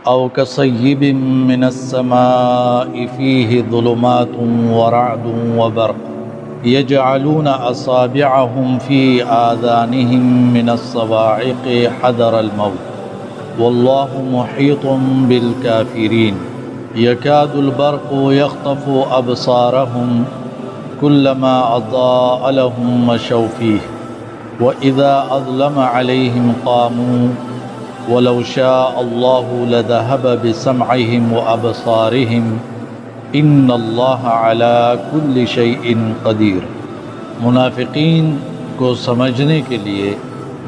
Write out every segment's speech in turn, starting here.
أو كصيب من السماء فيه ظلمات ورعد وبرق يجعلون أصابعهم في آذانهم من الصواعق حذر الموت والله محيط بالكافرين يكاد البرق يخطف أبصارهم كلما أضاء لهم مشوا فيه وإذا أظلم عليهم قاموا ولو شاء الله لذهب بسمعهم وأبصارهم ان اللہ علی کل شیء قدیر۔ منافقین کو سمجھنے کے لیے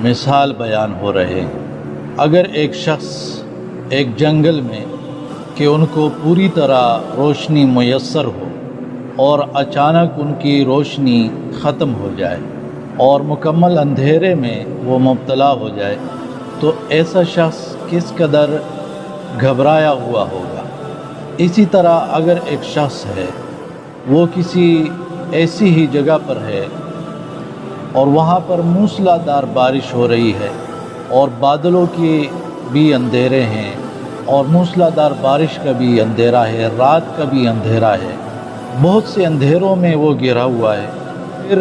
مثال بیان ہو رہے ہیں۔ اگر ایک شخص ایک جنگل میں کہ ان کو پوری طرح روشنی میسر ہو اور اچانک ان کی روشنی ختم ہو جائے اور مکمل اندھیرے میں وہ مبتلا ہو جائے تو ایسا شخص کس قدر گھبرایا ہوا ہوگا۔ اسی طرح اگر ایک شخص ہے وہ کسی ایسی ہی جگہ پر ہے اور وہاں پر موسلا دار بارش ہو رہی ہے اور بادلوں کی بھی اندھیرے ہیں اور موسلا دار بارش کا بھی اندھیرا ہے، رات کا بھی اندھیرا ہے، بہت سے اندھیروں میں وہ گھرا ہوا ہے، پھر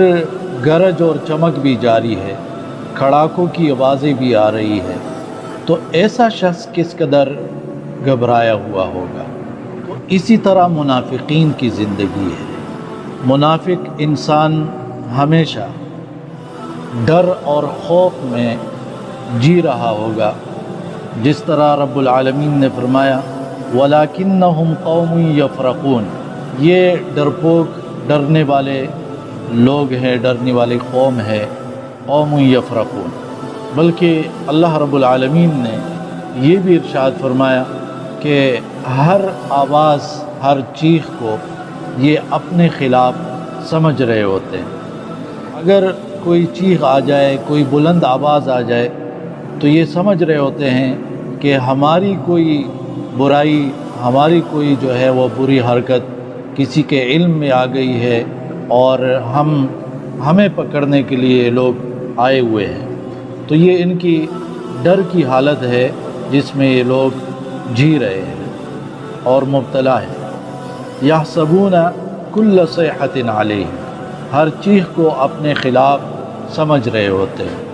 گرج اور چمک بھی جاری ہے، کھڑاکوں کی آوازیں بھی آ رہی ہے، تو ایسا شخص کس قدر گھبرایا ہوا ہوگا۔ اسی طرح منافقین کی زندگی ہے۔ منافق انسان ہمیشہ ڈر اور خوف میں جی رہا ہوگا، جس طرح رب العالمین نے فرمایا وَلَكِنَّهُمْ قَوْمٌ يَفْرَقُونَ، یہ ڈرپوک ڈرنے والے لوگ ہیں، ڈرنے والی قوم ہے، قوم یفرقون۔ بلکہ اللہ رب العالمین نے یہ بھی ارشاد فرمایا کہ ہر آواز، ہر چیخ کو یہ اپنے خلاف سمجھ رہے ہوتے ہیں۔ اگر کوئی چیخ آ جائے، کوئی بلند آواز آ جائے تو یہ سمجھ رہے ہوتے ہیں کہ ہماری کوئی برائی، ہماری کوئی جو ہے وہ بری حرکت کسی کے علم میں آ گئی ہے اور ہمیں پکڑنے کے لیے لوگ آئے ہوئے ہیں۔ تو یہ ان کی ڈر کی حالت ہے جس میں یہ لوگ جی رہے ہیں اور مبتلا ہے۔ یحسبون کل صیحۃ علیہم، ہر چیخ کو اپنے خلاف سمجھ رہے ہوتے ہیں۔